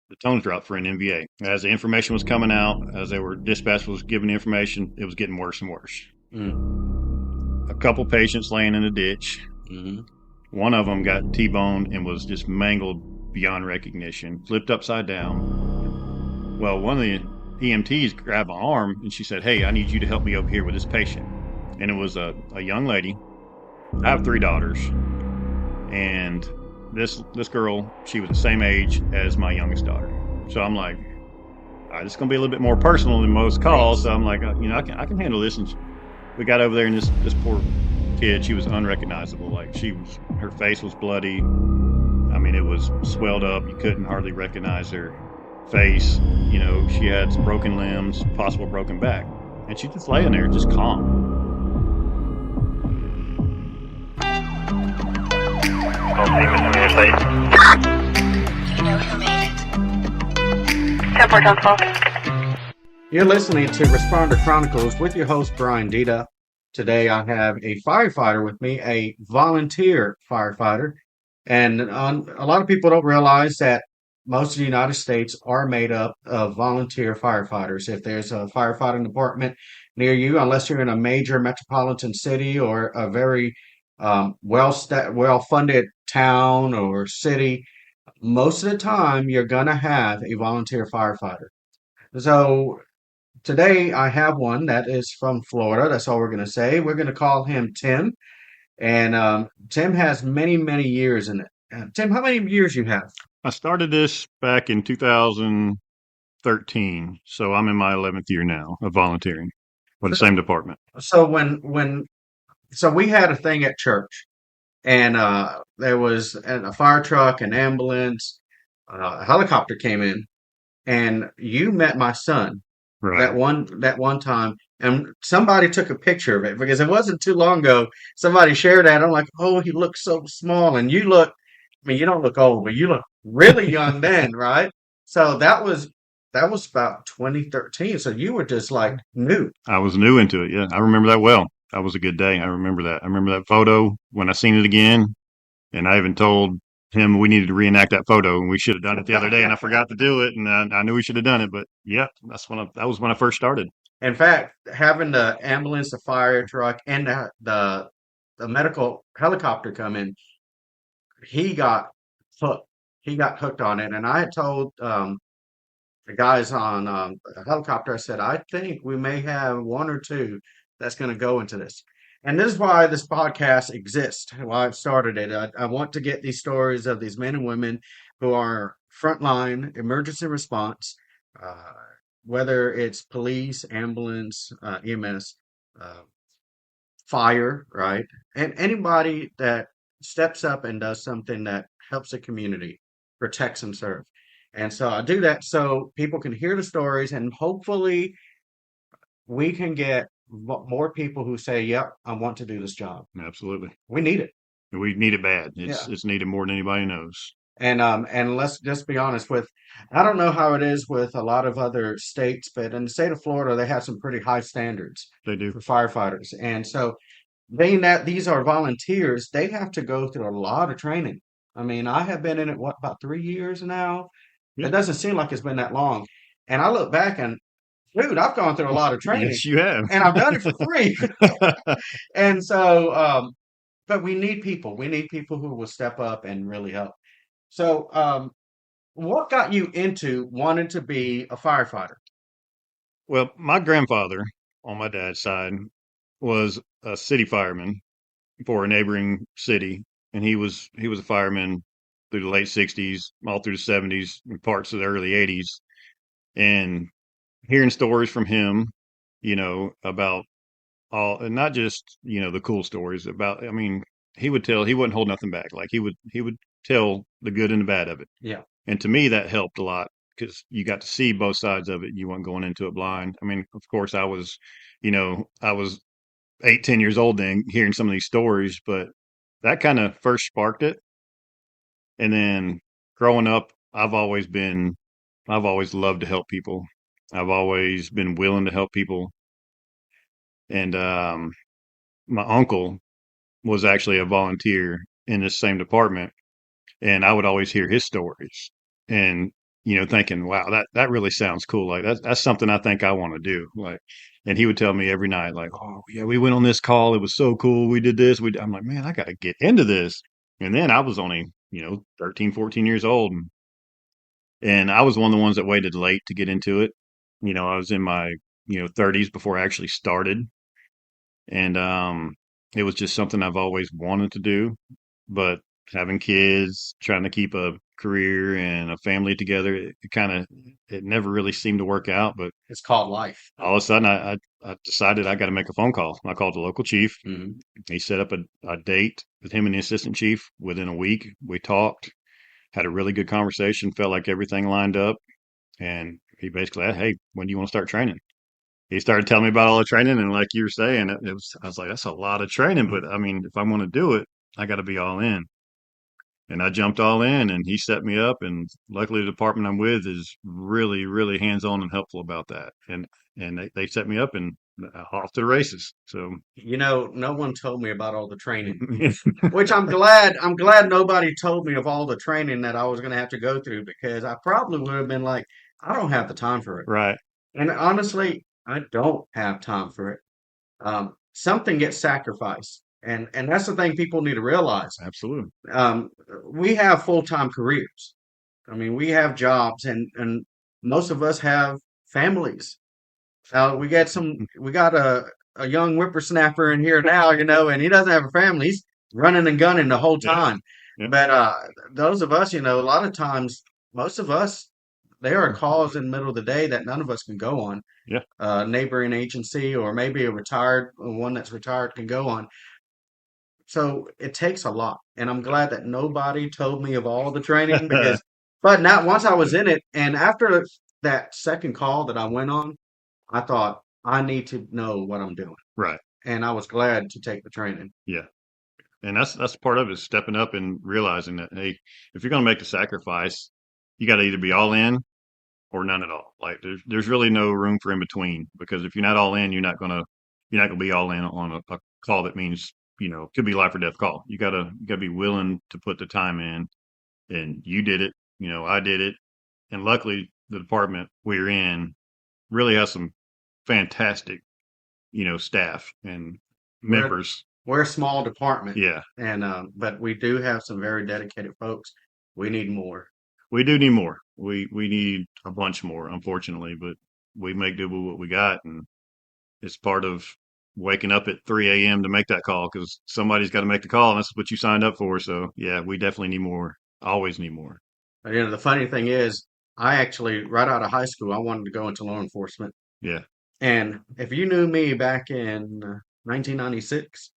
the tones dropped for an MVA. As the information was coming out, as dispatch was giving the information, it was getting worse and worse. A couple patients laying in a ditch. Mm-hmm. One of them got T-boned and was just mangled beyond recognition, flipped upside down. Well, one of the EMTs grabbed my arm and she said, "Hey, I need you to help me over here with this patient." And it was a young lady. I have 3 daughters, and this girl, she was the same age as my youngest daughter. So I'm like, all right, this is gonna be a little bit more personal than most calls. So I'm like, I can handle this. And we got over there, and this poor kid, she was unrecognizable. Like her face was bloody. I mean, it was swelled up. You couldn't hardly recognize her face. She had some broken limbs, possible broken back, and she just laying there, just calm. I'll see Mr. Interstate. You know who made it. 10 on 12. You're listening to Responder Chronicles with your host, Brian Dita. Today I have a firefighter with me, a volunteer firefighter. And a lot of people don't realize that most of the United States are made up of volunteer firefighters. If there's a firefighting department near you, unless you're in a major metropolitan city or a very well-funded town or city, most of the time you're going to have a volunteer firefighter. So today I have one that is from Florida. That's all we're going to say. We're going to call him Tim. And Tim has many, many years in it. Tim, how many years you have? I started this back in 2013, so I'm in my 11th year now of volunteering with the same department. So so we had a thing at church, and there was a fire truck, an ambulance, a helicopter came in, and you met my son Right. that one time, and somebody took a picture of it because it wasn't too long ago. Somebody shared that. I'm like, oh, he looks so small, and you look. I mean, you don't look old, but you look really young then, right? So that was about 2013. So you were just like new. I was new into it. Yeah, I remember that well. That was a good day. I remember that. I remember that photo when I seen it again, and I even told him we needed to reenact that photo, and we should have done it the other day, and I forgot to do it, and I knew we should have done it, but yeah, that was when I first started. In fact, having the ambulance, the fire truck, and the medical helicopter come in, he got hooked. He got hooked on it, and I had told the guys on a helicopter, I said, I think we may have one or two that's going to go into this. And this is why this podcast exists, why I've started it. I want to get these stories of these men and women who are frontline emergency response, uh, whether it's police, ambulance, EMS, uh, fire, right? And anybody that steps up and does something that helps the community, protects and serves. And so I do that so people can hear the stories, and hopefully we can get more people who say, "Yep, I want to do this job." Absolutely, We need it. we need it bad. Yeah. It's needed more than anybody knows. And let's just be honest with, I don't know how it is with a lot of other states, but in the state of Florida, they have some pretty high standards They do. for firefighters. And so being that these are volunteers, they have to go through a lot of training. I mean, I have been in it, what, about 3 years now? It Yeah. doesn't seem like it's been that long. And I look back and, dude, I've gone through a lot of training Yes, you have. and I've done it for free. And so, but we need people. We need people who will step up and really help. So, what got you into wanting to be a firefighter? Well, my grandfather on my dad's side was a city fireman for a neighboring city, and he was a fireman through the late '60s, all through the '70s, and parts of the early '80s. And hearing stories from him, about all, and not just the cool stories about. I mean, he wouldn't hold nothing back. Like he would tell the good and the bad of it. Yeah. And to me, that helped a lot because you got to see both sides of it. You weren't going into it blind. I mean, of course, I was 8, 10 years old then hearing some of these stories, but that kind of first sparked it. And then growing up, I've always loved to help people. I've always been willing to help people. And my uncle was actually a volunteer in this same department, and I would always hear his stories. And thinking, wow, that really sounds cool. Like that's something I think I want to do. Like, and he would tell me every night, like, oh yeah, we went on this call. It was so cool. We did this. I'm like, man, I got to get into this. And then I was only, 13, 14 years old. And I was one of the ones that waited late to get into it. I was in my, 30s before I actually started. And it was just something I've always wanted to do. But having kids, trying to keep a career and a family together, it never really seemed to work out. But It's called life. all of a sudden, I decided I got to make a phone call. I called the local chief. Hmm. He set up a date with him and the assistant chief. Within a week, we talked, had a really good conversation, felt like everything lined up. And he basically said, hey, when do you want to start training? He started telling me about all the training. And like you were saying, I was like, that's a lot of training. But I mean, if I want to do it, I got to be all in. And I jumped all in and he set me up. And luckily, the department I'm with is really, really hands on and helpful about that. And they set me up and off to the races. So, No one told me about all the training, which I'm glad nobody told me of all the training that I was going to have to go through because I probably would have been like, I don't have the time for it. right. And honestly, I don't have time for it. Something gets sacrificed. And that's the thing people need to realize. Absolutely. Um, we have full-time careers. I mean, we have jobs and most of us have families. We got a young whippersnapper in here now, and he doesn't have a family. He's running and gunning the whole Yeah. time. Yeah. But those of us, a lot of times, most of us, there are calls in the middle of the day that none of us can go on. Yeah. Neighboring agency or maybe one that's retired can go on. So it takes a lot. And I'm glad that nobody told me of all the training but now once I was in it, and after that second call that I went on, I thought, I need to know what I'm doing. Right. And I was glad to take the training. Yeah. And that's part of it is stepping up and realizing that, hey, if you're going to make the sacrifice, you got to either be all in or none at all. Like there's really no room for in between because if you're not all in, you're not gonna be all in on a call that means could be life or death call. You gotta be willing to put the time in, and you did it. I did it, and luckily the department we're in really has some fantastic staff and We're members. we're a small department, Yeah, and but we do have some very dedicated folks. We need more. we do need more. We need a bunch more, unfortunately, but we make do with what we got, and it's part of waking up at 3 a.m. to make that call because somebody's got to make the call, and that's what you signed up for. So, yeah, we definitely need more. Always need more. But, the funny thing is, I actually right out of high school, I wanted to go into law enforcement. Yeah. And if you knew me back in 1996,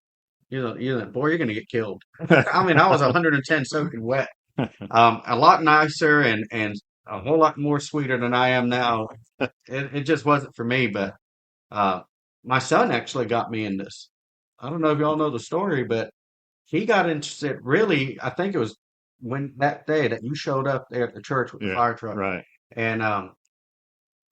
boy, you're going to get killed. I mean, I was 110 soaking wet. A lot nicer and a whole lot more sweeter than I am now. It just wasn't for me, but my son actually got me in this. I don't know if y'all know the story, but he got interested really, I think it was when that day that you showed up there at the church with the Yeah. fire truck. Right. And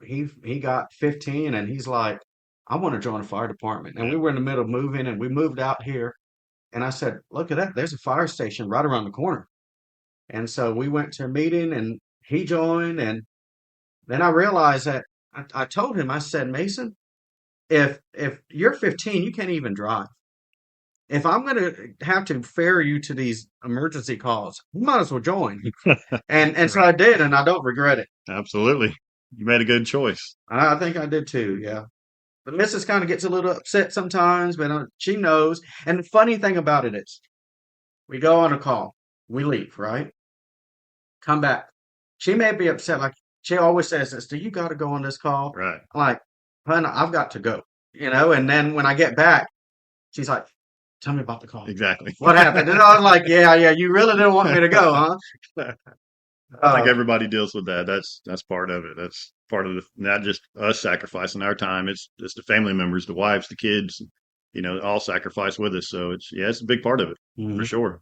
he got 15 and he's like, I want to join the fire department. And we were in the middle of moving and we moved out here. And I said, look at that. There's a fire station right around the corner. And so we went to a meeting and he joined. And then I realized that I told him, I said, Mason, if you're 15, you can't even drive. If I'm going to have to ferry you to these emergency calls, you might as well join. And so I did, and I don't regret it. Absolutely. You made a good choice. I think I did too, yeah. The missus kind of gets a little upset sometimes, but she knows. And the funny thing about it is, we go on a call, we leave, right? Come back. She may be upset, like she always says this, do you got to go on this call? Right. I'm like, hun, I've got to go, and then when I get back, she's like, tell me about the call. Exactly. What happened? And I was like, yeah, you really didn't want me to go, huh? I think everybody deals with that. That's part of it. That's part of not just us sacrificing our time. It's the family members, the wives, the kids, all sacrifice with us. So it's a big part of it for sure.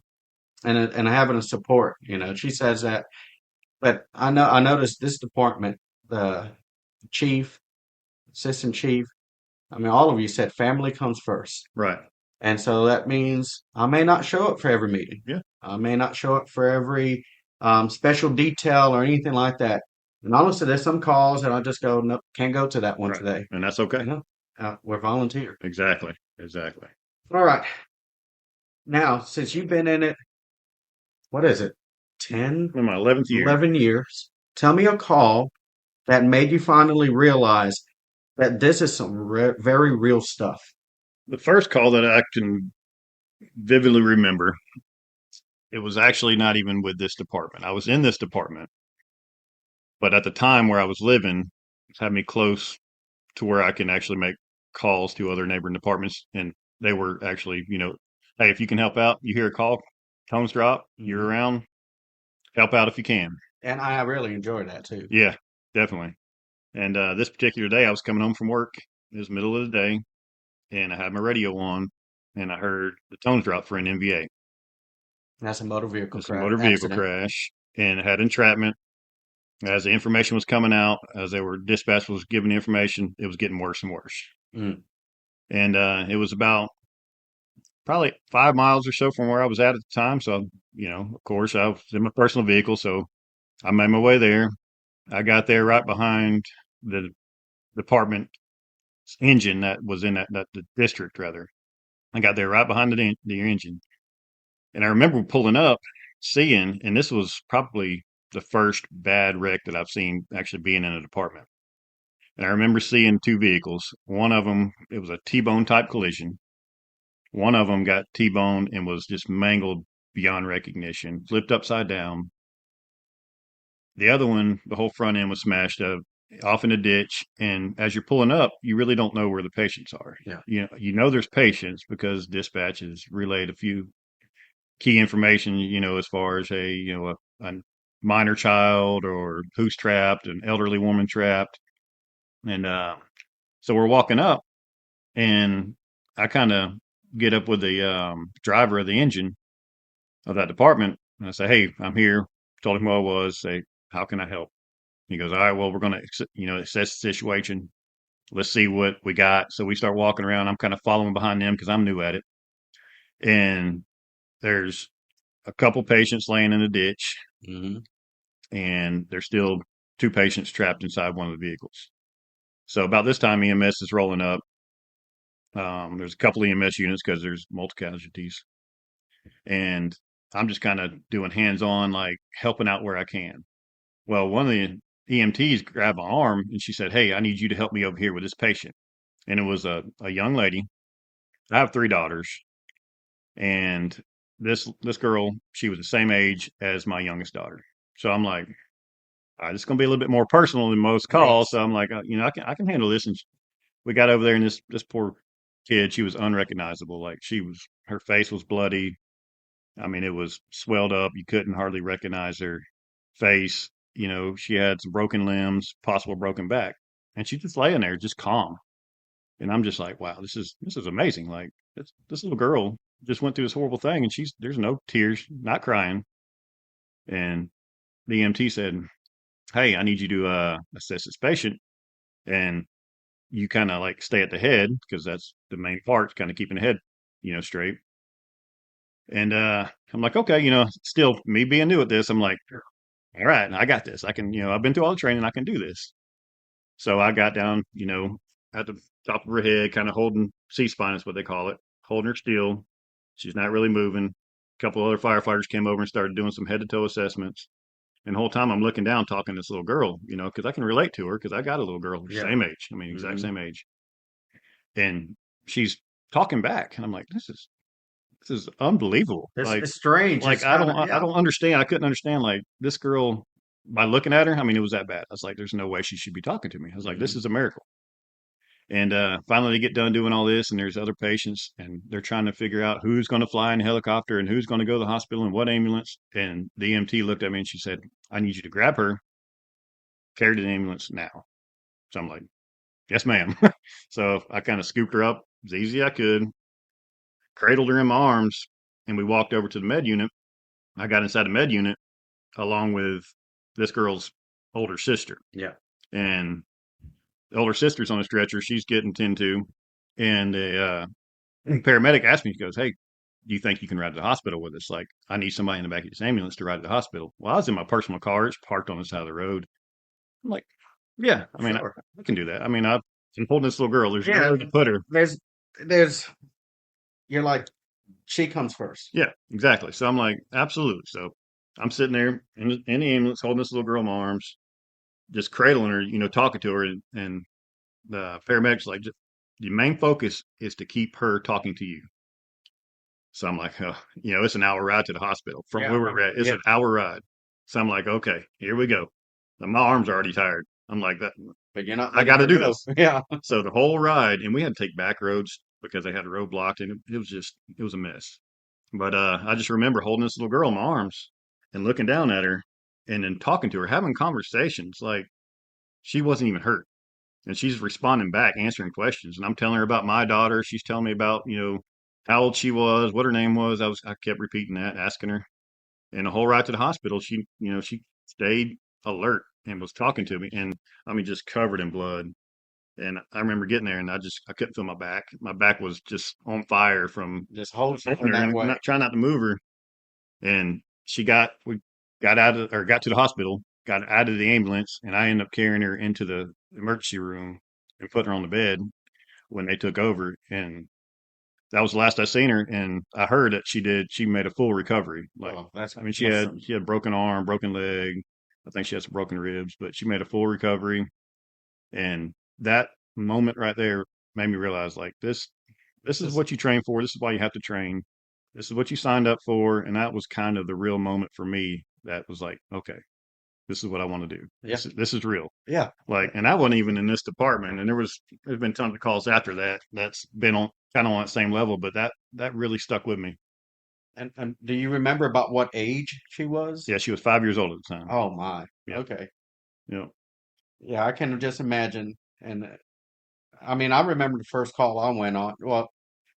And having a support, she says that. But I noticed this department, the chief, assistant chief, I mean, all of you said family comes first. Right. And so that means I may not show up for every meeting. Yeah. I may not show up for every special detail or anything like that. And honestly, there's some calls and I just go, nope, can't go to that one Right. today. And that's okay. You know, we're volunteer. Exactly. Exactly. All right. Now, since you've been in it, what is it? 10, In my 11th year, 11 years. Tell me a call that made you finally realize that this is some very real stuff. the first call that I can vividly remember, it was actually not even with this department. I was in this department, but at the time where I was living, it had me close to where I can actually make calls to other neighboring departments. And they were actually, hey, if you can help out, you hear a call, tones drop, you're Mhm. around, help out if you can. And I really enjoy that too. Yeah, definitely. And this particular day, I was coming home from work. It was middle of the day, and I had my radio on, and I heard the tones drop for an NVA. That's a motor vehicle It's a motor vehicle accident. crash, and it had entrapment. As the information was coming out, as they were dispatch was giving the information, it was getting worse and worse. Mm. And it was about probably 5 miles or so from where I was at the time. So, of course, I was in my personal vehicle, so I made my way there. I got there right behind the department engine that was in that the district rather. I got there right behind the engine, and I remember pulling up, seeing, and this was probably the first bad wreck that I've seen actually being in a department. And I remember seeing two vehicles. One of them, it was a T-bone type collision. One of them got T-boned and was just mangled beyond recognition, flipped upside down. The other one, the whole front end was smashed up, off in a ditch. And as you're pulling up, you really don't know where the patients are. Yeah. You know there's patients because dispatch has relayed a few key information, as far as a minor child or who's trapped, an elderly woman trapped. And so we're walking up, and I kind of get up with the driver of the engine of that department, and I say, "Hey, I'm here." Told him who I was. Say, "How can I help?" He goes, "All right, well, we're gonna, assess the situation. Let's see what we got." So we start walking around. I'm kind of following behind them because I'm new at it, and there's a couple patients laying in a ditch, Mm-hmm. and there's still two patients trapped inside one of the vehicles. So about this time, EMS is rolling up. There's a couple EMS units because there's multiple casualties, and I'm just kind of doing hands-on, like helping out where I can. Well, one of the EMTs grabbed my arm and she said, "Hey, I need you to help me over here with this patient." And it was a young lady. I have three daughters, and this girl, she was the same age as my youngest daughter. So I'm like, all right, it's going to be a little bit more personal than most calls. Yes. So I'm like, I can handle this. And we got over there, and this poor kid, she was unrecognizable. Like her face was bloody. I mean, it was swelled up. You couldn't hardly recognize her face. She had some broken limbs, possible broken back, and she's just laying there, just calm. And I'm just like, wow, this is amazing. Like this little girl just went through this horrible thing, and there's no tears, not crying. And the EMT said, "Hey, I need you to assess this patient, and you kind of like stay at the head because that's the main part, kind of keeping the head, straight." And I'm like, okay, still me being new at this, I'm like, all right, I got this. I can, I've been through all the training. I can do this. So I got down, at the top of her head, kind of holding C-spine is what they call it, holding her still. She's not really moving. A couple other firefighters came over and started doing some head to toe assessments. And the whole time I'm looking down, talking to this little girl, because I can relate to her because I got a little girl, Yeah. same age. I mean, exact Mhm. same age. And she's talking back, and I'm like, this is unbelievable. It's strange. Like It's I kind don't of, I yeah. don't understand. I couldn't understand like this girl by looking at her. I mean, it was that bad. I was like, there's no way she should be talking to me. I was like, this Mhm. is a miracle. And finally, they get done doing all this, and there's other patients, and they're trying to figure out who's going to fly in a helicopter and who's going to go to the hospital and what ambulance. And the EMT looked at me and she said, "I need you to grab her, carry to the ambulance now." So I'm like, "Yes, ma'am." So I kind of scooped her up as easy as I could, cradled her in my arms, and we walked over to the med unit. I got inside the med unit along with this girl's older sister. Yeah. And the older sister's on a stretcher. She's getting 10 to. And the paramedic asked me, he goes, "Hey, do you think you can ride to the hospital with us? Like, I need somebody in the back of this ambulance to ride to the hospital." Well, I was in my personal car. It's parked on the side of the road. I'm like, yeah, I mean, Sure. I can do that. I mean, I'm holding this little girl. There's Yeah. nowhere to put her. There's, you're like, she comes first. Yeah, exactly. So I'm like, absolutely. So I'm sitting there in the ambulance, holding this little girl in my arms, just cradling her, talking to her, and the paramedics like, the main focus is to keep her talking to you. So I'm like, oh, it's an hour ride to the hospital from Yeah. where we're at. It's Yeah. an hour ride. So I'm like, okay, here we go. And my arms are already tired. I'm like, that But you're not I letting got to her do go. this. Yeah. So the whole ride, and we had to take back roads because they had a road blocked, and it was a mess. But I just remember holding this little girl in my arms and looking down at her, and then talking to her, having conversations like she wasn't even hurt, and she's responding back, answering questions, and I'm telling her about my daughter. She's telling me about how old she was, what her name was. I kept repeating that, asking her, and the whole ride to the hospital, she stayed alert and was talking to me, and I mean just covered in blood. And I remember getting there, and I couldn't feel my back. My back was just on fire from Just hold holding her her, that and way. not trying not to move her. And we got to the hospital, got out of the ambulance, and I ended up carrying her into the emergency room and putting her on the bed when they took over. And that was the last I seen her. And I heard that she made a full recovery. Like, Oh, that's I mean, awesome. she had broken arm, broken leg. I think she had some broken ribs, but she made a full recovery. And that moment right there made me realize like this is Just, what you train for. This is why you have to train. This is what you signed up for. And that was kind of the real moment for me that was like, okay, this is what I want to do. yeah. This is real. Yeah. Like, and I wasn't even in this department. And there's been tons of calls after that. That's been on kind of on that same level, but that really stuck with me. And do you remember about what age she was? Yeah, she was 5 years old at the time. Oh my. Yeah. Okay. Yeah. Yeah, I can just imagine. And I mean, I remember the first call I went on. Well,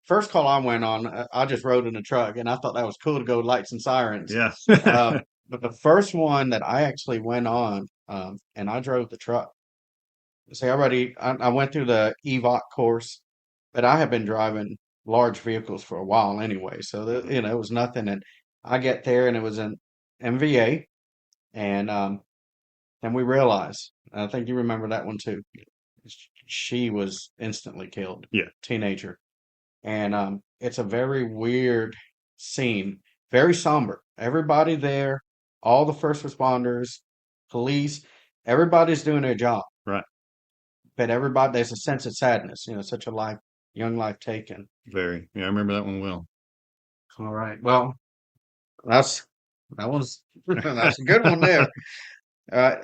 first call I went on, I just rode in a truck, and I thought that was cool to go lights and sirens. Yeah. But the first one that I actually went on, and I drove the truck. See, I went through the EVOC course, but I have been driving large vehicles for a while anyway. So it was nothing. And I get there, and it was an MVA, and and we realized, I think you remember that one too. She was instantly killed, Yeah. teenager. And it's a very weird scene, very somber. Everybody there, all the first responders, police, everybody's doing their job, Right. but everybody, there's a sense of sadness, such a young life taken. Very. Yeah. I remember that one well. All right. Well, that's that was that's a good one there. Uh,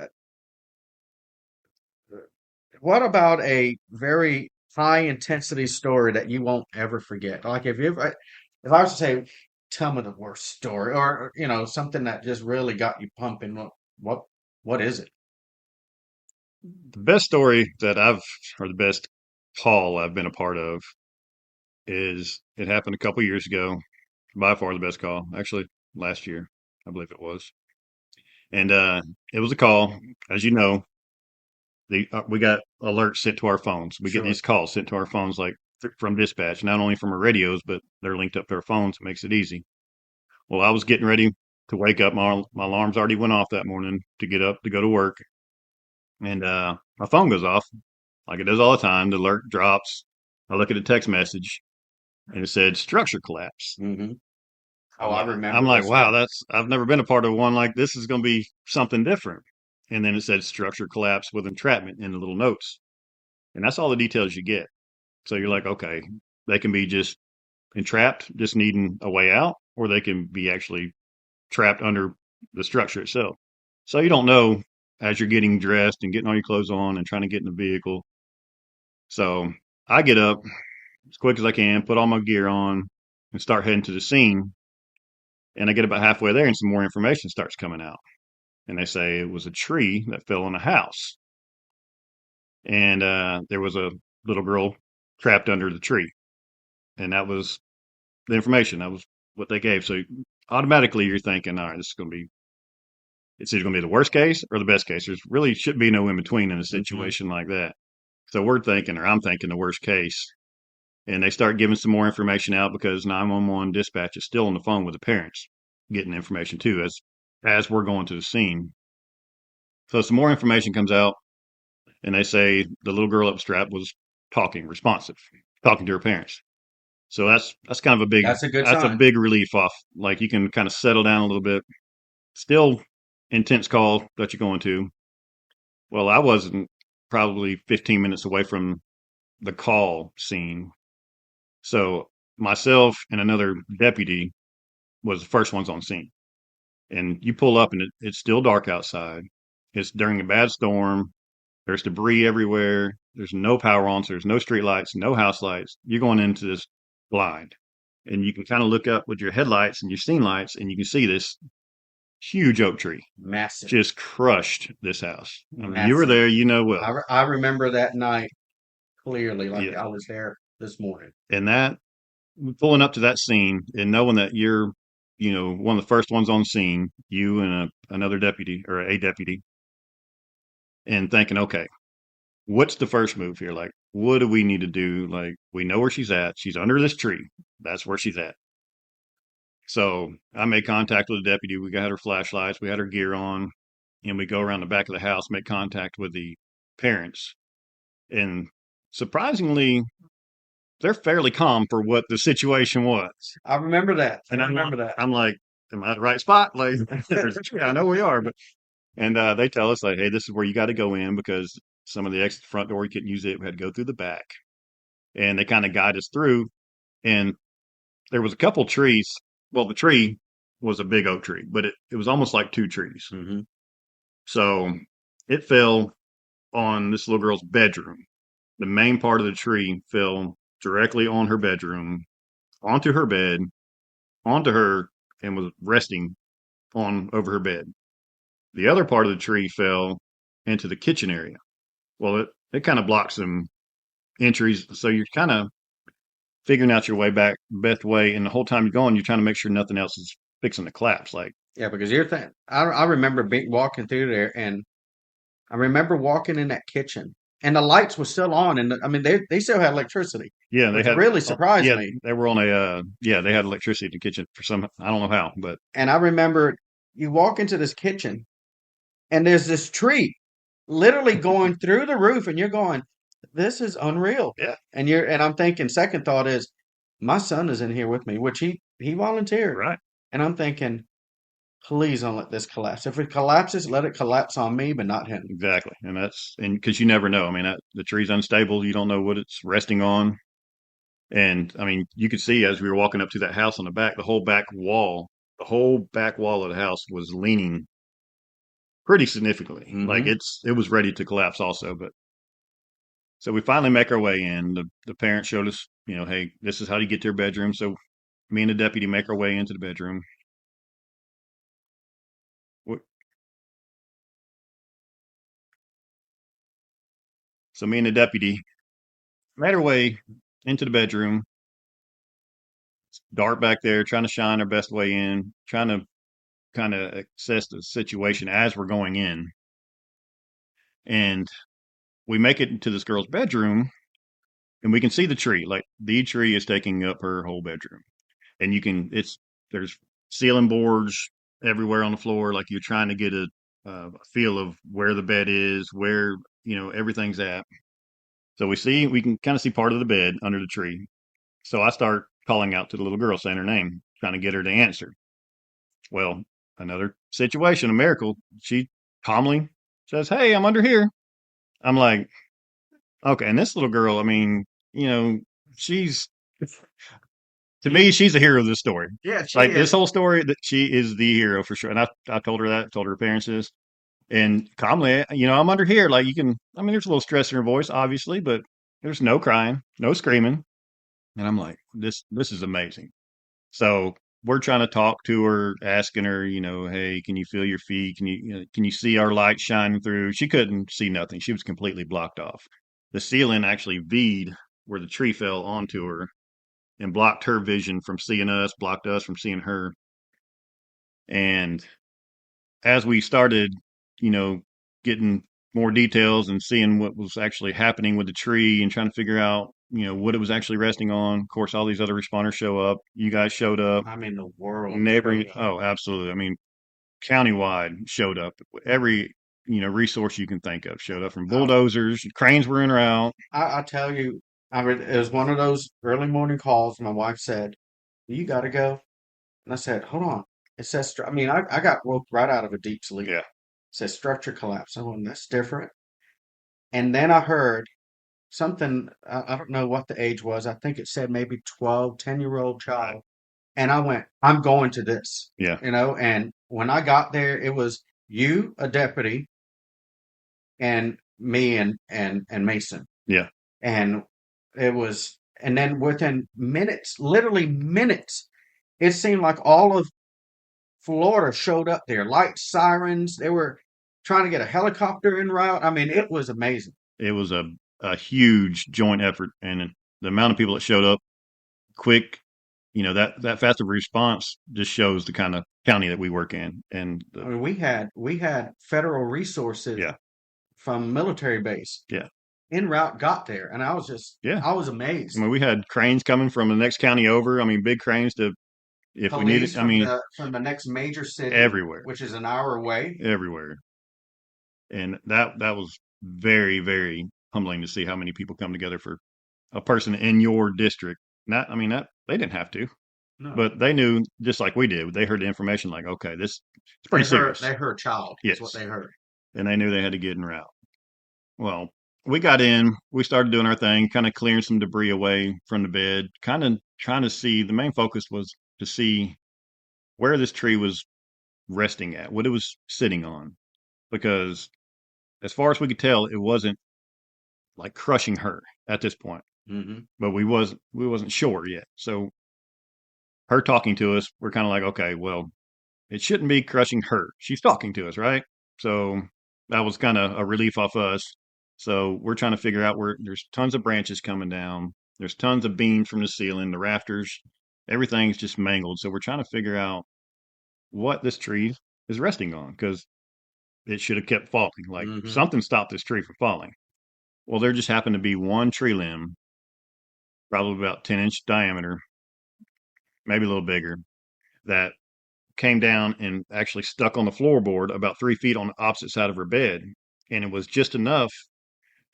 what about a very high intensity story that you won't ever forget? Like if I was to say, tell me the worst story, or something that just really got you pumping. What what is it? The best story or the best call I've been a part of is it happened a couple years ago. By far the best call, actually last year, I believe it was. And it was a call, as you know, we got alerts sent to our phones. We get Sure. these calls sent to our phones, like from dispatch, not only from our radios, but they're linked up to our phones. It makes it easy. Well, I was getting ready to wake up. My alarms already went off that morning to get up to go to work, and my phone goes off like it does all the time. The alert drops. I look at the text message, and it said structure collapse. Hmm. Oh, I I'm remember like, this wow, one. I've never been a part of one like this. Is going to be something different. And then it said structure collapse with entrapment in the little notes, and that's all the details you get. So you're like, okay, they can be just entrapped, just needing a way out, or they can be actually trapped under the structure itself. So you don't know as you're getting dressed and getting all your clothes on and trying to get in the vehicle. So I get up as quick as I can, put all my gear on, and start heading to the scene. And I get about halfway there, and some more information starts coming out. And they say it was a tree that fell on a house, and there was a little girl trapped under the tree, and that was the information. That was what they gave. So automatically, you're thinking, all right, this is going to be it's either going to be the worst case or the best case. There's really should be no in between in a Hmm. situation like that. So we're thinking, or I'm thinking, the worst case. And they start giving some more information out because 911 dispatch is still on the phone with the parents, getting information too as we're going to the scene. So some more information comes out, and they say the little girl up strap was talking, responsive, talking to her parents. So that's kind of a big That's a good that's a sign. big relief off. Like you can kind of settle down a little bit. Still intense call that you're going to. Well, I wasn't probably 15 minutes away from the call scene. So myself and another deputy was the first ones on scene. And you pull up and it's still dark outside. It's during a bad storm. There's debris everywhere. There's no power on, so there's no street lights, no house lights. You're going into this blind. And you can kind of look up with your headlights and your scene lights, and you can see this huge oak tree Massive. just crushed this house. I mean, you were Massive. there, you know well. I remember that night clearly, like Yeah. I was there this morning. And that pulling up to that scene and knowing that you're, one of the first ones on scene, you and another deputy or a deputy, and thinking, okay, what's the first move here? Like, what do we need to do? Like, we know where she's at. She's under this tree. That's where she's at. So I made contact with the deputy. We got her flashlights. We had her gear on, and we go around the back of the house, make contact with the parents. And surprisingly, they're fairly calm for what the situation was. I remember that. And I remember that. I'm like, am I at the right spot? Like, there's a tree. I know we are, but and they tell us like, hey, this is where you got to go in because some of the exit front door you couldn't use it. We had to go through the back, and they kind of guide us through. And there was a couple trees. Well, the tree was a big oak tree, but it was almost like two trees. Mm-hmm. So it fell on this little girl's bedroom. The main part of the tree fell directly on her bedroom, onto her bed, onto her, and was resting on over her bed. The other part of the tree fell into the kitchen area. Well, it kind of blocks some entries, so you're kind of figuring out your way back, best way, and the whole time you're going, you're trying to make sure nothing else is fixing to collapse. Like, Yeah, because you're thinking, I remember walking through there, and I remember walking in that kitchen, and the lights were still on, and I mean they still had electricity, yeah, they which had really surprised yeah, me. they were on a yeah, they had electricity in the kitchen for some I don't know how, but And I remember you walk into this kitchen, and there's this tree literally going through the roof, and you're going, "This is unreal." yeah, And I'm thinking, second thought is, my son is in here with me, which he volunteered, right, and I'm thinking, please don't let this collapse. If it collapses, let it collapse on me, but not him. exactly, and because you never know. I mean, the tree's unstable. You don't know what it's resting on. And I mean, you could see as we were walking up to that house on the back, the whole back wall of the house was leaning pretty significantly. Like Mm-hmm. it was ready to collapse also. But so we finally make our way in. The parents showed us, hey, this is how you get to your bedroom. So me and the deputy make our way into the bedroom. So me and the deputy made our way into the bedroom. It's dark back there, trying to shine our best way in, trying to kind of assess the situation as we're going in. And we make it into this girl's bedroom and we can see the tree. Like the tree is taking up her whole bedroom. And there's ceiling boards everywhere on the floor. Like you're trying to get a feel of where the bed is, where, everything's at. So we can kind of see part of the bed under the tree. So I start calling out to the little girl, saying her name, trying to get her to answer. Well, another situation, a miracle. She calmly says, "Hey, I'm under here." I'm like, okay. And this little girl, I mean, she's to me, she's the hero of this story. Yeah, she Like this is. whole story, that she is the hero for sure. And I told her that, told her parents this, and calmly, I'm under here. Like you can, I mean, there's a little stress in her voice, obviously, but there's no crying, no screaming. And I'm like, this is amazing. So we're trying to talk to her, asking her, hey, can you feel your feet? Can you see our light shining through? She couldn't see nothing. She was completely blocked off. The ceiling actually V'd where the tree fell onto her and blocked her vision from seeing us, blocked us from seeing her. And as we started, you know, getting more details and seeing what was actually happening with the tree and trying to figure out, what it was actually resting on. Of course, all these other responders show up. You guys showed up. I mean, the world. Neighboring, showed up. oh, absolutely. I mean, countywide showed up. Every resource you can think of showed up from bulldozers, cranes were in or out. I tell you, it was one of those early morning calls. My wife said, "You got to go," and I said, "Hold on." It says, I got woke right out of a deep sleep. Yeah, It says structure collapse. I went, that's different. And then I heard something. I don't know what the age was. I think it said maybe 12, 10-year-old child. And I went, I'm going to this, yeah, and when I got there, it was you, a deputy, and me and Mason. yeah. And and then within minutes, literally minutes, it seemed like all of Florida showed up there. Lights, sirens, they were trying to get a helicopter en route. I mean, it was amazing. It was a huge joint effort, and the amount of people that showed up quick, that fast of a response just shows the kind of county that we work in. And I mean, we had federal resources yeah, from military base yeah, en route got there, and yeah. I was I amazed. mean, we had cranes coming from the next county over. I mean, big cranes to if we Police needed. I mean, from the next major city, everywhere, which is an hour away. everywhere. And that was very, very humbling to see how many people come together for a person in your district. Not, I mean, that they didn't have to, No, but they knew just like we did. They heard the information like, okay, this it's pretty serious. they heard child. Is what Yes, they heard. and they knew they had to get en route. Well, we got in, we started doing our thing, kind of clearing some debris away from the bed, kind of trying to see. The main focus was to see where this tree was resting at, what it was sitting on, because as far as we could tell, it wasn't like crushing her at this point. Hmm. But we wasn't sure yet. So her talking to us, we're kind of like, okay, well, it shouldn't be crushing her. She's talking to us, right? So that was kind of a relief off us. So we're trying to figure out where there's tons of branches coming down. There's tons of beams from the ceiling, the rafters, everything's just mangled. So we're trying to figure out what this tree is resting on because it should have kept falling. Like Hmm. something stopped this tree from falling. Well, there just happened to be one tree limb, probably about 10-inch diameter, maybe a little bigger, that came down and actually stuck on the floorboard about 3 feet on the opposite side of her bed. And it was just enough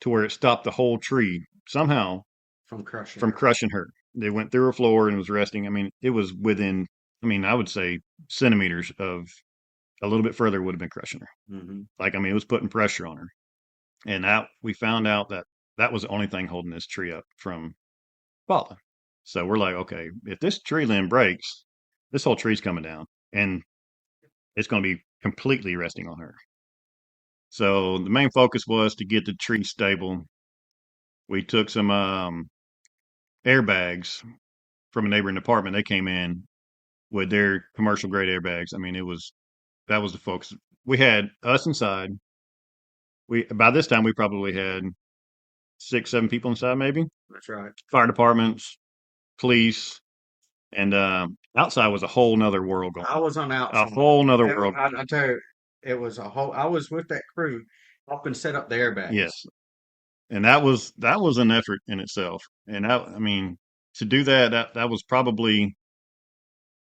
to where it stopped the whole tree somehow From crushing from her. crushing her. They went through her floor and was resting. I mean, it was within, I mean, I would say centimeters of a little bit further would have been crushing her. Hmm. Like, I mean, it was putting pressure on her. And that we found out that that was the only thing holding this tree up from falling. So we're like, okay, if this tree limb breaks, this whole tree's coming down and it's going to be completely resting on her. So the main focus was to get the tree stable. We took some airbags from a neighboring apartment. They came in with their commercial grade airbags. I mean, that was the focus. We had us inside. We by this time we probably had 6, 7 people inside, maybe That's right. fire departments, police, and outside was a whole nother world going I on. was on A outside. whole nother world. I tell you, it was a whole. I was with that crew, helping set up the airbags. Yes, and that was an effort in itself. And I mean, to do that was probably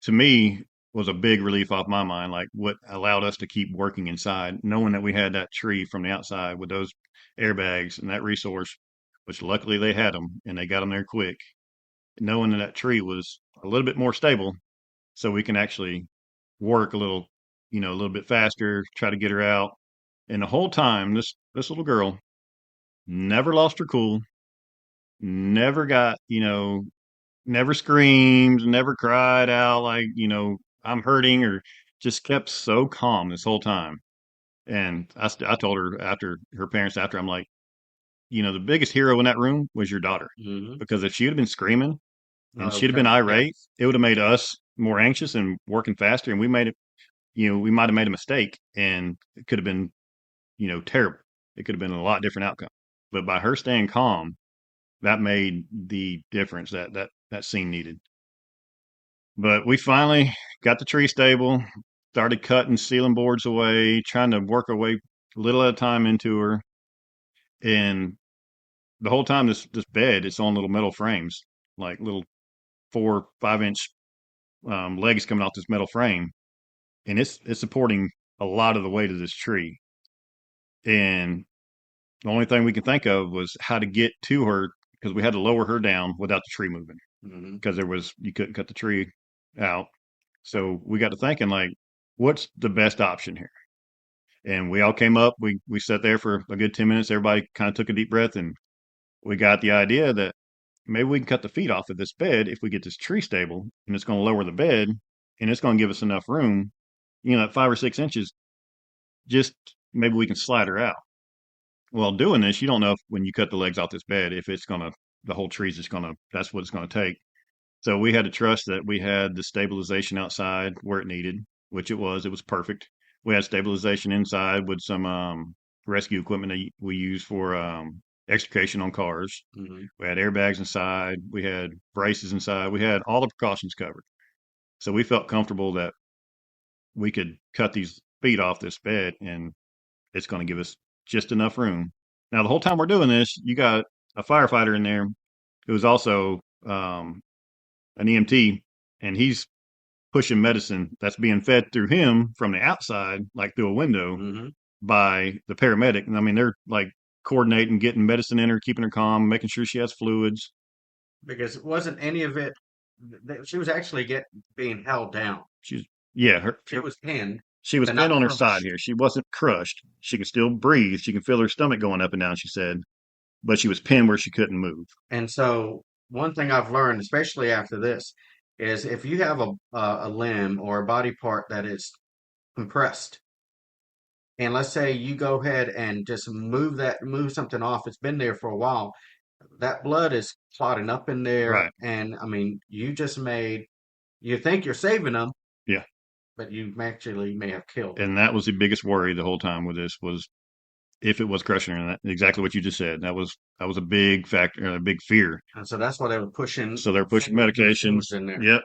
to me was a big relief off my mind. Like what allowed us to keep working inside, knowing that we had that tree from the outside with those airbags and that resource, which luckily they had them and they got them there quick. Knowing that that tree was a little bit more stable, so we can actually work a little bit faster, try to get her out. And the whole time, this little girl never lost her cool, never got, never screamed, never cried out like, I'm hurting, or just kept so calm this whole time. And I told her after her parents, after I'm like, the biggest hero in that room was your daughter. Hmm. Because if she had been screaming and she'd have Okay. been Yeah. irate, it would have made us more anxious and working faster. And we made it, we might have made a mistake and it could have been, terrible. It could have been a lot different outcome. But by her staying calm, that made the difference that scene needed. But we finally got the tree stable, started cutting ceiling boards away, trying to work our way a little at a time into her. And the whole time, this bed, it's on little metal frames, like little 4, 5 inch legs coming off this metal frame, and it's supporting a lot of the weight of this tree. And the only thing we could think of was how to get to her because we had to lower her down without the tree moving Hmm. because you couldn't cut the tree out. So we got to thinking like, what's the best option here? And we all came up. We sat there for a good 10 minutes. Everybody kind of took a deep breath, and we got the idea that maybe we can cut the feet off of this bed if we get this tree stable, and it's going to lower the bed, and it's going to give us enough room. That 5 or 6 inches, just maybe we can slide her out. Well, doing this, you don't know if when you cut the legs off this bed, if it's going to, the whole tree's just going to, that's what it's going to take. So we had to trust that we had the stabilization outside where it needed, which it was. It was perfect. We had stabilization inside with some rescue equipment that we use for extrication on cars. Hmm. We had airbags inside. We had braces inside. We had all the precautions covered. So we felt comfortable that we could cut these feet off this bed and it's going to give us just enough room. Now, the whole time we're doing this, you got a firefighter in there who's also an EMT, and he's pushing medicine that's being fed through him from the outside, like through a window, Hmm. by the paramedic. And I mean, they're like coordinating, getting medicine in her, keeping her calm, making sure she has fluids. Because it wasn't any of it. She was actually being held down. She's yeah, her, She her was pinned, she was but pinned not on her side crushed. here. She wasn't crushed. She could still breathe. She can feel her stomach going up and down. She said, but she was pinned where she couldn't move. And so, one thing I've learned, especially after this, is if you have a limb or a body part that is compressed, and let's say you go ahead and just move something off, it's been there for a while, that blood is clotting up in there, Right. and I mean, you think you're saving them, Yeah. but you actually may have killed them. And that was the biggest worry the whole time with this was if it was crushing her. And exactly what you just said. That was a big factor, a big fear. And so that's why they were pushing So they're pushing medications. fluids in there. Yeah,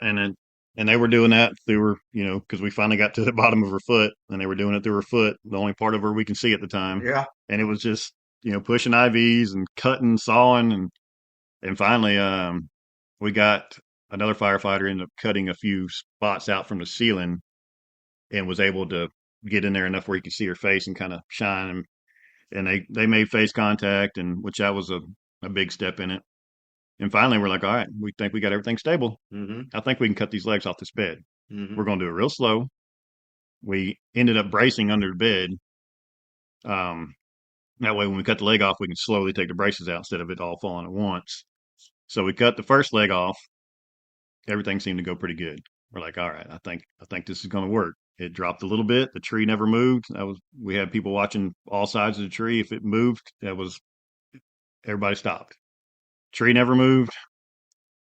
and they were doing that through her, because we finally got to the bottom of her foot, and they were doing it through her foot, the only part of her we can see at the time. Yeah. And it was just, pushing IVs and cutting, sawing, and finally, we got another firefighter ended up cutting a few spots out from the ceiling and was able to get in there enough where you could see her face and kind of shine. And they made face contact, and which that was a big step in it. And finally, we're like, all right, we think we got everything stable. Hmm. I think we can cut these legs off this bed. Hmm. We're going to do it real slow. We ended up bracing under the bed. Um, that way, when we cut the leg off, we can slowly take the braces out instead of it all falling at once. So we cut the first leg off. Everything seemed to go pretty good. We're like, all right, I think this is going to work. It dropped a little bit. The tree never moved. We had people watching all sides of the tree. If it moved, everybody stopped. Tree never moved.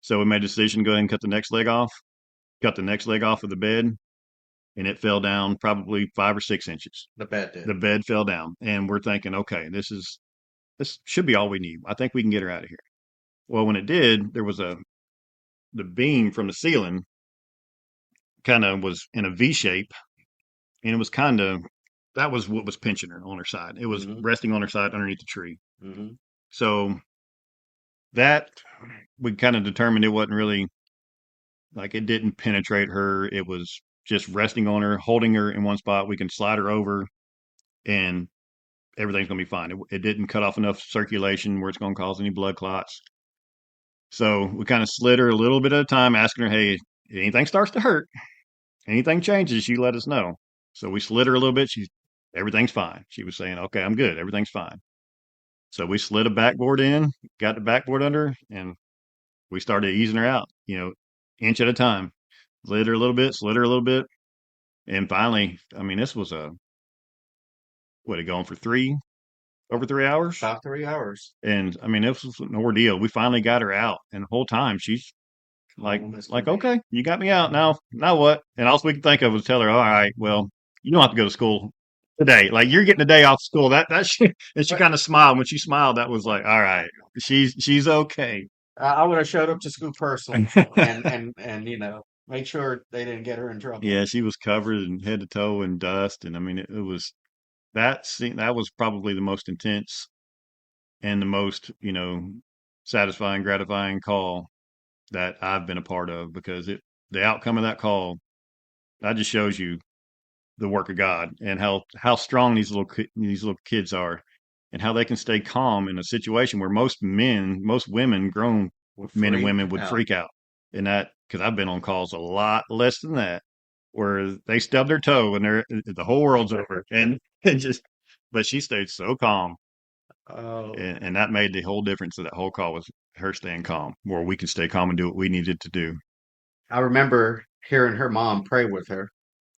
So we made a decision to go ahead and cut the next leg off. Cut the next leg off of the bed, and it fell down probably 5 or 6 inches. The bed The did. bed fell down, and we're thinking, okay, this should be all we need. I think we can get her out of here. Well, when it did, there was the beam from the ceiling kind of was in a V shape, and it was kind of that was what was pinching her on her side. It was Hmm. resting on her side underneath the tree. Hmm. So that we kind of determined it wasn't really like it didn't penetrate her. It was just resting on her, holding her in one spot. We can slide her over, and everything's going to be fine. It didn't cut off enough circulation where it's going to cause any blood clots. So we kind of slid her a little bit at a time, asking her, hey, if anything starts to hurt, anything changes, you let us know. So we slid her a little bit. Everything's fine. She was saying, okay, I'm good. Everything's fine. So we slid a backboard in, got the backboard under, and we started easing her out, inch at a time. Slid her a little bit. And finally, I mean, this was what, it going for over 3 hours? About 3 hours. And I mean, this was an ordeal. We finally got her out. And the whole time she's Calm as can like, be. okay, you got me out now what? And all we could think of was tell her, all right, well, you don't have to go to school today. Like you're getting a day off school. And she But kind of smiled. When she smiled, that was like, all right, she's okay. I would have showed up to school personally and made sure they didn't get her in trouble. Yeah, she was covered in head to toe in dust. And I mean, it was that scene, that was probably the most intense and the most, satisfying, gratifying call that I've been a part of because the outcome of that call, that just shows you the work of God and how strong these little kids are, and how they can stay calm in a situation where most women, grown Would men and freak women would out. freak out. And that because I've been on calls a lot less than that, where they stub their toe and the whole world's over, and just, but she stayed so calm, Oh, and that made the whole difference of that whole call was her staying calm, where we could stay calm and do what we needed to do. I remember hearing her mom pray with her,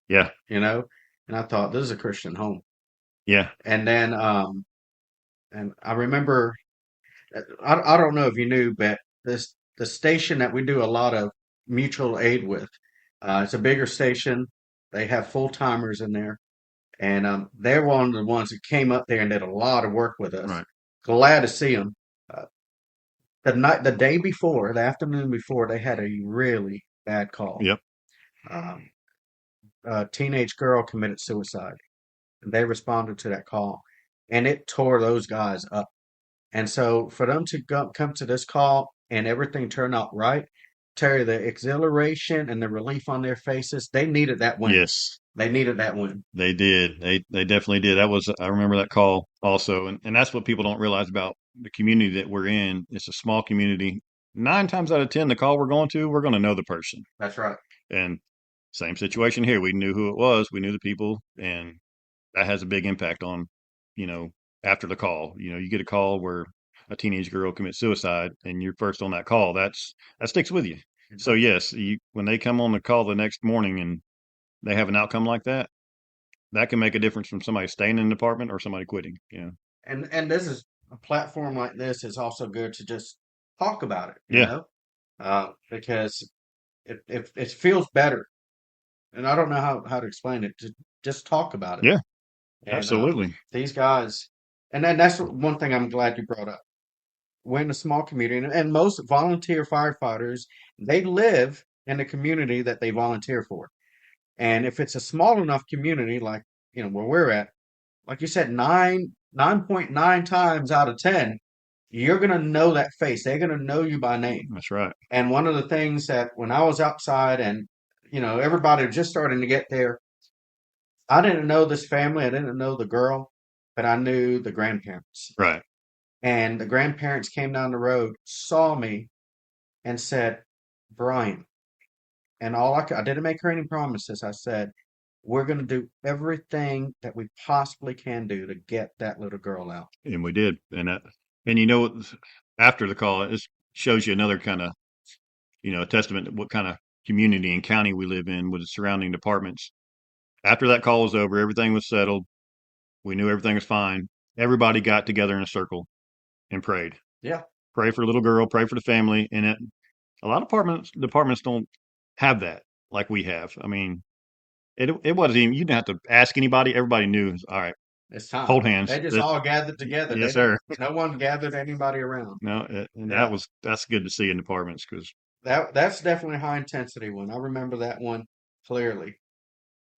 Yeah, you know, and I thought this is a Christian home. yeah, And then, and I remember, I don't know if you knew, but the station that we do a lot of mutual aid with, it's a bigger station. They have full timers in there, and they're one of the ones that came up there and did a lot of work with us. right. Glad to see them. Uh, the day before, the afternoon before, they had a really bad call. Yep. Um, a teenage girl committed suicide. And they responded to that call, and it tore those guys up. And so for them to come to this call and everything turned out right, Terry, the exhilaration and the relief on their faces, they needed that win. Yes, They needed that win. they did. They definitely did. I remember that call also, and that's what people don't realize about the community that we're in. It's a small community. 9 times out of 10, the call we're going to know the person. That's right. And same situation here. We knew who it was. We knew the people, and that has a big impact on, you know, after the call. You get a call where a teenage girl commits suicide, and you're first on that call. That sticks with you. So yes, when they come on the call the next morning and they have an outcome like that, that can make a difference from somebody staying in the department or somebody quitting. And this is a platform like this is also good to just talk about it, Yeah, because it feels better. And I don't know how to explain it. To just talk about it. yeah, And absolutely. these guys, and then that's one thing I'm glad you brought up. We're in a small community, and most volunteer firefighters, they live in the community that they volunteer for. And if it's a small enough community, like where we're at, like you said, 9.9 times out of 10, you're gonna know that face. They're gonna know you by name. That's right. And one of the things that when I was outside and everybody was just starting to get there, I didn't know this family. I didn't know the girl, but I knew the grandparents. Right. And the grandparents came down the road, saw me, and said, Brian. And I didn't make her any promises. I said, we're going to do everything that we possibly can do to get that little girl out. And we did. And after the call, it shows you another kind of, a testament to what kind of community and county we live in with the surrounding departments. After that call was over, everything was settled. We knew everything was fine. Everybody got together in a circle and prayed. Yeah. Pray for a little girl, pray for the family. And a lot of departments don't have that like we have. I mean, it wasn't even, you didn't have to ask anybody. Everybody knew, all right, It's time. hold hands. They just all gathered together. Yes, sir. No one gathered anybody around. No, and Yeah. that's good to see in departments because That's definitely a high intensity one. I remember that one clearly.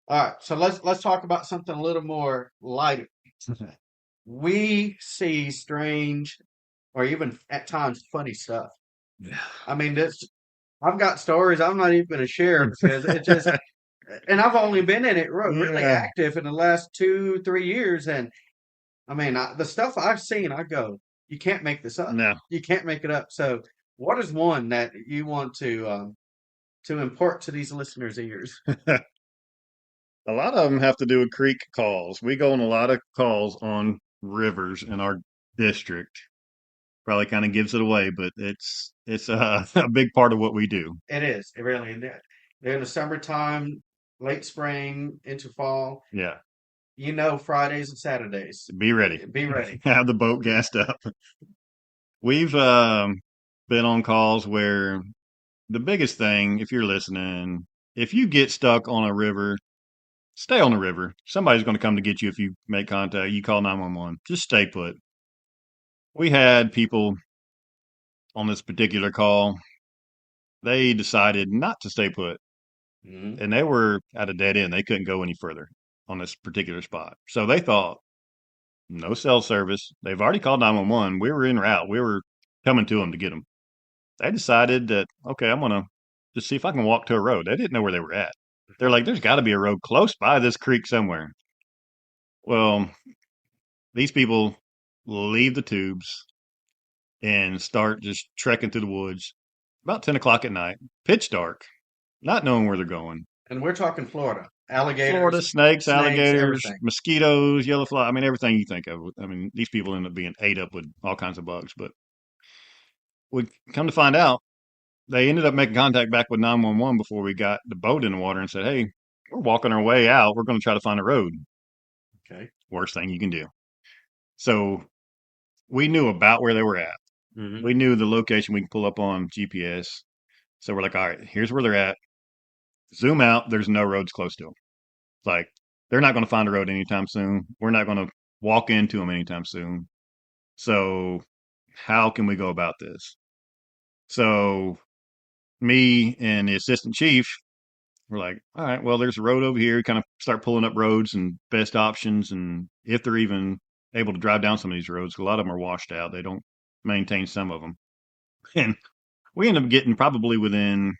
All right, so let's talk about something a little more light. We see strange or even at times funny stuff. I mean, I've got stories I'm not even going to share because it just, and I've only been in it really Yeah. active in the last 2-3 years. And I mean, the stuff I've seen, I go, you can't make this up. no. You can't make it up. So what is one that you want to impart to these listeners' ears? A lot of them have to do with creek calls. We go on a lot of calls on rivers in our district. Probably kind of gives it away, but it's a big part of what we do. It is. It really is. They're in the summertime, late spring into fall. Yeah. Fridays and Saturdays. Be ready. Be ready. Have the boat gassed up. We've been on calls where the biggest thing, if you're listening, if you get stuck on a river, stay on the river. Somebody's going to come to get you if you make contact. You call 911. Just stay put. We had people on this particular call. They decided not to stay put, Mhm. and they were at a dead end. They couldn't go any further on this particular spot. So they thought, no cell service. They've already called 911. We were en route. We were coming to them to get them. They decided that, okay, I'm going to just see if I can walk to a road. They didn't know where they were at. They're like, there's got to be a road close by this creek somewhere. Well, these people leave the tubes and start just trekking through the woods about 10 o'clock at night, pitch dark, not knowing where they're going. And we're talking Florida. Florida, Alligators, snakes, snakes, alligators, everything. mosquitoes, yellow fly. I mean, everything you think of. I mean, these people end up being ate up with all kinds of bugs. But we come to find out, they ended up making contact back with 911 before we got the boat in the water and said, hey, we're walking our way out. We're going to try to find a road. Okay. Worst thing you can do. So we knew about where they were at. Mhm. We knew the location we can pull up on GPS. So we're like, all right, here's where they're at. Zoom out. There's no roads close to them. Like, they're not going to find a road anytime soon. We're not going to walk into them anytime soon. So how can we go about this? So me and the assistant chief were like, all right, well, there's a road over here. Kind of start pulling up roads and best options. And if they're even able to drive down some of these roads, a lot of them are washed out. They don't maintain some of them. And we end up getting probably within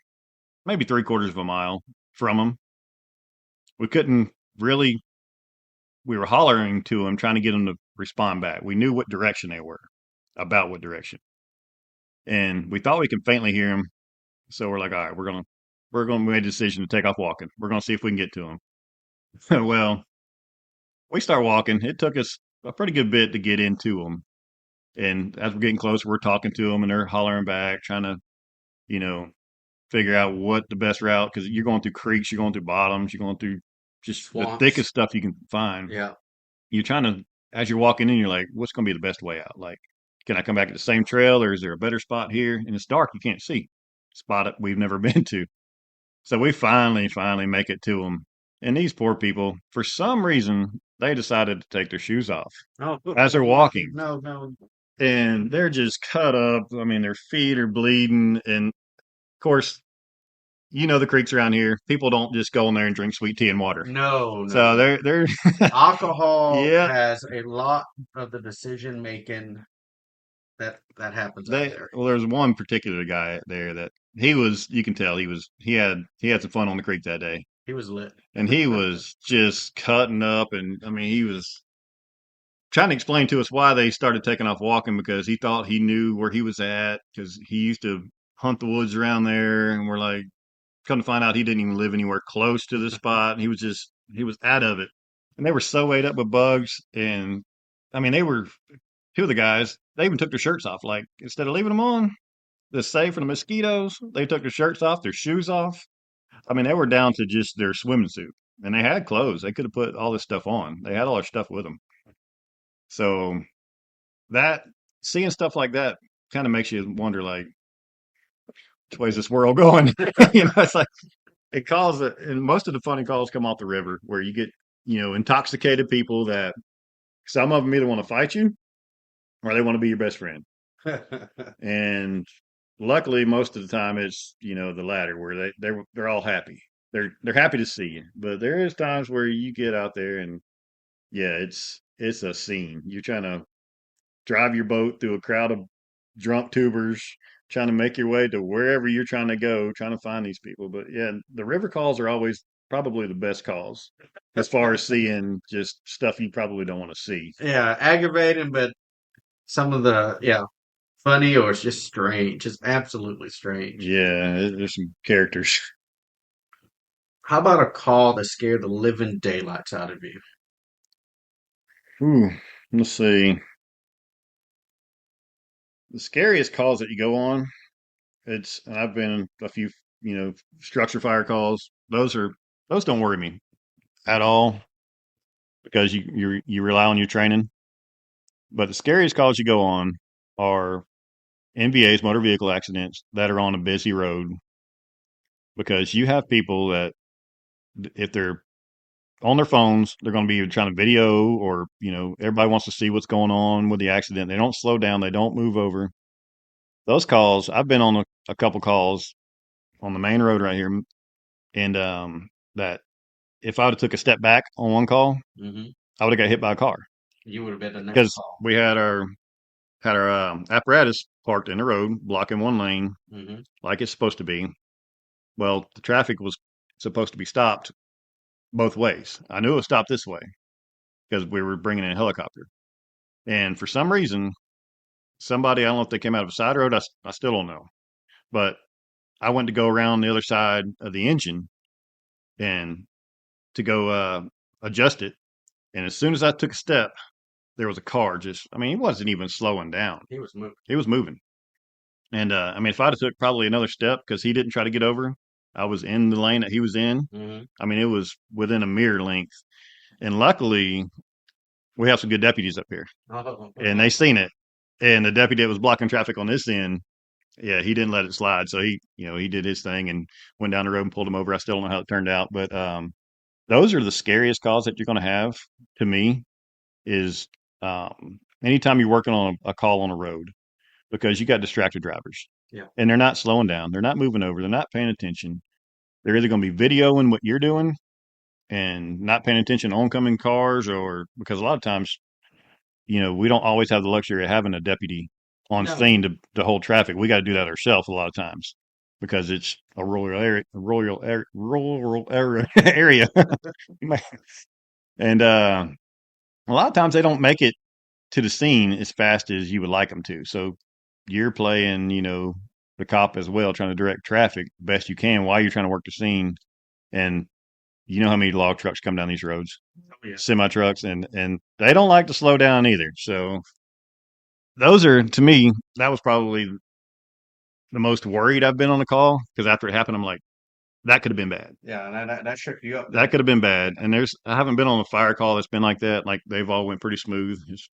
maybe 3/4 of a mile from them. We couldn't really, we were hollering to them, trying to get them to respond back. We knew what direction they were, about what direction. And we thought we could faintly hear them. So we're like, all right, we're going to make a decision to take off walking. We're going to see if we can get to them. Well, we start walking. It took us a pretty good bit to get into them. And as we're getting closer, we're talking to them and they're hollering back, trying to, you know, figure out what the best route, because you're going through creeks, you're going through bottoms, you're going through just Swamps. the thickest stuff you can find. Yeah. You're trying to, as you're walking in, you're like, what's going to be the best way out? Like, can I come back at the same trail or is there a better spot here? And it's dark, you can't see. Spot that we've never been to. So we finally make it to them. And these poor people, for some reason, they decided to take their shoes off Oh, as they're walking. no. And they're just cut up. I mean, their feet are bleeding. And of course, you know the creeks around here. People don't just go in there and drink sweet tea and water. No. So they're Alcohol Yeah. has a lot of the decision making that happens out there. Well, there's one particular guy there that you can tell he had some fun on the creek that day. He was lit. And he was just cutting up, and I mean, he was trying to explain to us why they started taking off walking, because he thought he knew where he was at because he used to hunt the woods around there. And we're like, come to find out he didn't even live anywhere close to the spot. And he was out of it. And they were so ate up with bugs. And I mean, two of the guys, they even took their shirts off. Like, instead of leaving them on to save for the mosquitoes, they took their shirts off, their shoes off. I mean, they were down to just their swimming suit, and they had clothes. They could have put all this stuff on. They had all their stuff with them. So that seeing stuff like that kind of makes you wonder, like, which way is this world going? It's like it calls it, and most of the funny calls come off the river where you get, intoxicated people that some of them either want to fight you or they want to be your best friend. And luckily, most of the time it's the latter, where they're all happy. They're happy to see you. But there is times where you get out there and yeah, it's a scene. You're trying to drive your boat through a crowd of drunk tubers, trying to make your way to wherever you're trying to go, trying to find these people. But yeah, the river calls are always probably the best calls as far as seeing just stuff you probably don't want to see. Yeah, aggravating, but some of the funny or it's just strange. Just absolutely strange. Yeah, there's some characters. How about a call that scared the living daylights out of you? Ooh, let's see. The scariest calls that you go on, and I've been in a few, structure fire calls. Those don't worry me at all because you rely on your training. But the scariest calls you go on are MVAs, motor vehicle accidents, that are on a busy road, because you have people that if they're on their phones, they're going to be trying to video, or everybody wants to see what's going on with the accident. They don't slow down. They don't move over. Those calls, I've been on a couple calls on the main road right here, and that if I would have took a step back on one call, Mm-hmm. I would have got hit by a car, You would have been the next because call. we had our apparatus parked in the road, blocking one lane Mm-hmm. like it's supposed to be. Well, the traffic was supposed to be stopped both ways. I knew it was stopped this way because we were bringing in a helicopter. And for some reason, somebody, I don't know if they came out of a side road, I still don't know. But I went to go around the other side of the engine and to go adjust it. And as soon as I took a step, there was a car just, I mean, he wasn't even slowing down. He was moving. He was moving. And I mean, if I'd have took probably another step because he didn't try to get over, I was in the lane that he was in. Mm-hmm. I mean, it was within a mirror length. And luckily, we have some good deputies up here, and they seen it. And the deputy that was blocking traffic on this end, yeah, he didn't let it slide. So he did his thing and went down the road and pulled him over. I still don't know how it turned out, but those are the scariest calls that you're going to have. To me, is anytime you're working on a call on a road because you got distracted drivers. Yeah. And they're not slowing down. They're not moving over. They're not paying attention. They're either going to be videoing what you're doing and not paying attention to oncoming cars, or because a lot of times, we don't always have the luxury of having a deputy on No. scene to hold traffic. We got to do that ourselves a lot of times because it's a rural area. And a lot of times they don't make it to the scene as fast as you would like them to. So you're playing, the cop as well, trying to direct traffic best you can while you're trying to work the scene. And you know how many log trucks come down these roads, semi trucks, and they don't like to slow down either. So those are, to me, that was probably the most worried I've been on a call because after it happened, I'm like, that could have been bad. Yeah, and that shook you up. That could have been bad. And I haven't been on a fire call that's been like that. Like they've all went pretty smooth. Just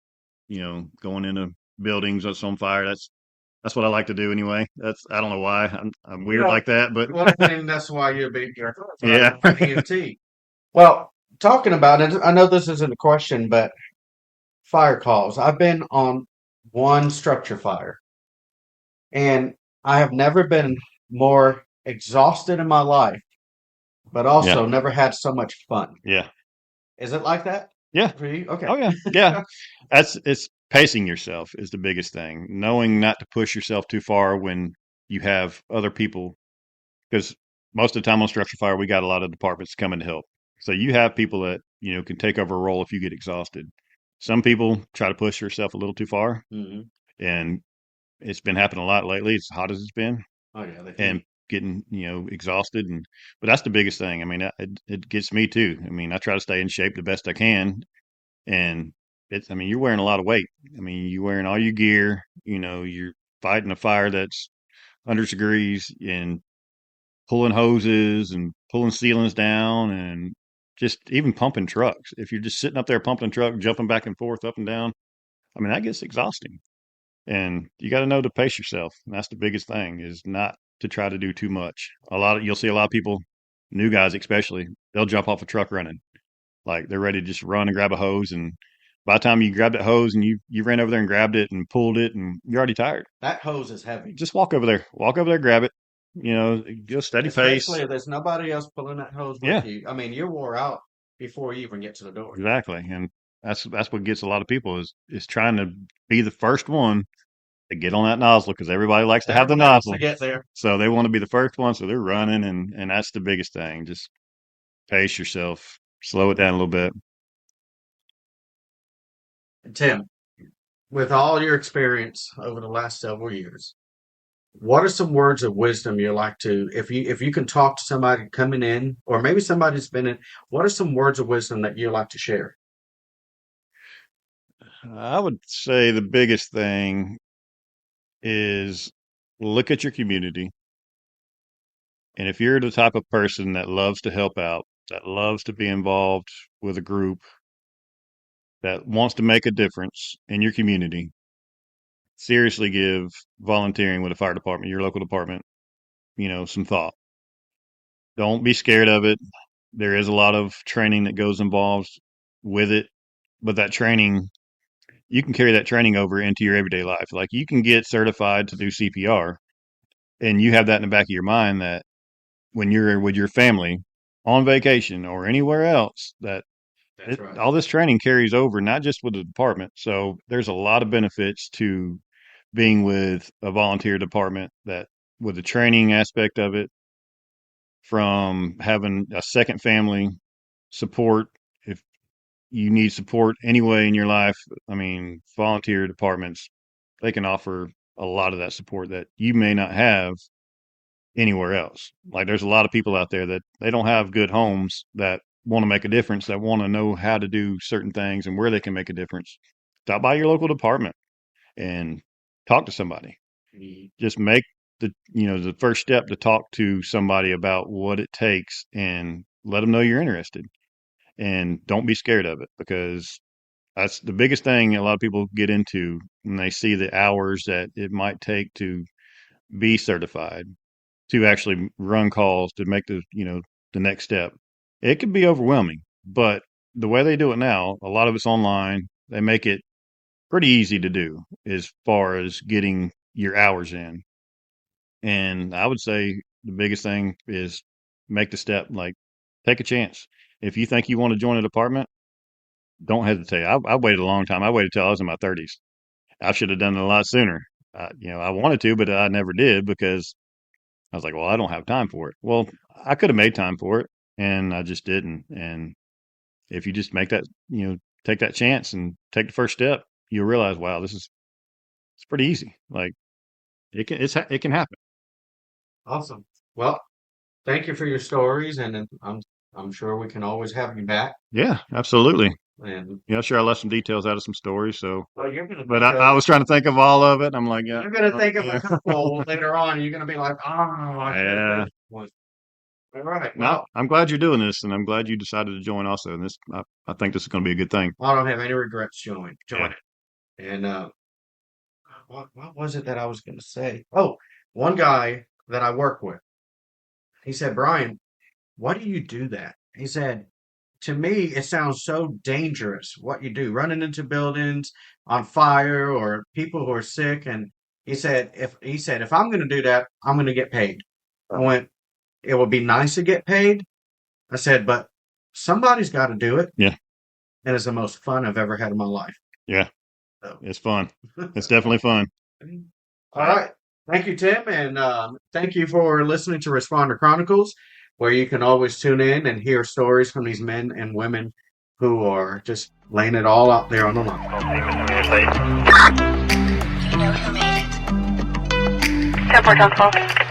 going into buildings that's on fire. That's what I like to do anyway. I don't know why I'm weird like that, but well, I mean, that's why you're being careful. Yeah. EMT. Well, talking about it, I know this isn't a question, but fire calls. I've been on one structure fire, and I have never been more exhausted in my life, but also never had so much fun. Yeah. Is it like that Yeah. for you? Okay. Oh yeah. Yeah. It's pacing yourself is the biggest thing. Knowing not to push yourself too far when you have other people, because most of the time on structure fire, we got a lot of departments coming to help. So you have people that, can take over a role if you get exhausted. Some people try to push yourself a little too far, Mm-hmm. and it's been happening a lot lately. It's hot as it's been, Oh yeah. and getting exhausted, but that's the biggest thing. I mean, it gets me too. I mean, I try to stay in shape the best I can, and you're wearing a lot of weight. I mean, you're wearing all your gear. You're fighting a fire that's hundreds of degrees and pulling hoses and pulling ceilings down and just even pumping trucks. If you're just sitting up there pumping a truck, jumping back and forth, up and down, I mean, that gets exhausting. And you got to know to pace yourself. And that's the biggest thing, is not to try to do too much. You'll see a lot of people, new guys especially, they'll jump off a truck running. Like they're ready to just run and grab a hose. And by the time you grab that hose and you ran over there and grabbed it and pulled it and you're already tired. That hose is heavy. Just walk over there, grab it. Just steady pace. Especially if there's nobody else pulling that hose with you. I mean, you're wore out before you even get to the door. Exactly. And that's what gets a lot of people is trying to be the first one to get on that nozzle, because everybody likes to have the nozzle to get there. So they want to be the first one. So they're running, and that's the biggest thing. Just pace yourself, slow it down a little bit. Tim, with all your experience over the last several years, what are some words of wisdom you like to, if you can talk to somebody coming in, or maybe somebody's been in, what are some words of wisdom that you like to share? I would say the biggest thing is look at your community. And if you're the type of person that loves to help out, that loves to be involved with a group, that wants to make a difference in your community, seriously give volunteering with a fire department, your local department, some thought. Don't be scared of it. There is a lot of training that goes involved with it, but that training, you can carry that training over into your everyday life. Like you can get certified to do CPR, and you have that in the back of your mind that when you're with your family on vacation or anywhere else, Right. all this training carries over, not just with the department. So there's a lot of benefits to being with a volunteer department, that with the training aspect of it, from having a second family, support. If you need support anyway in your life, I mean, volunteer departments, they can offer a lot of that support that you may not have anywhere else. Like there's a lot of people out there that they don't have good homes that want to make a difference, that want to know how to do certain things and where they can make a difference. Stop by your local department and talk to somebody. Just make the first step to talk to somebody about what it takes and let them know you're interested, and don't be scared of it, because that's the biggest thing a lot of people get into when they see the hours that it might take to be certified, to actually run calls, to make the next step. It can be overwhelming, but the way they do it now, a lot of it's online. They make it pretty easy to do as far as getting your hours in. And I would say the biggest thing is make the step, like take a chance. If you think you want to join a department, don't hesitate. I waited a long time. I waited till I was in my 30s. I should have done it a lot sooner. I wanted to, but I never did, because I was like, well, I don't have time for it. Well, I could have made time for it, and I just didn't. And if you just make that, take that chance and take the first step, you'll realize, wow, it's pretty easy. Like it can happen. Awesome. Well, thank you for your stories, and I'm sure we can always have you back. Yeah, absolutely. And Yeah, sure. I left some details out of some stories. So, well, you're gonna but I was trying to think of all of it. I'm like, yeah, you're gonna think of a couple later on. You're gonna be like, oh, I should have yeah. done this one. All right. No, Well, I'm glad you're doing this, and I'm glad you decided to join also. And I think this is going to be a good thing. I don't have any regrets joining. Yeah. And what was it that I was gonna say? Oh, one guy that I work with, he said, Brian, why do you do that? He said, to me, it sounds so dangerous what you do, running into buildings on fire or people who are sick. And he said, if I'm going to do that, I'm going to get paid. I went, it would be nice to get paid. I said, but somebody's got to do it. Yeah. And it's the most fun I've ever had in my life. Yeah. So. It's fun. It's definitely fun. All right. Thank you, Tim. And thank you for listening to Responder Chronicles, where you can always tune in and hear stories from these men and women who are just laying it all out there on the line. Call Team is clear, state. You know who made it? 10-4, 12.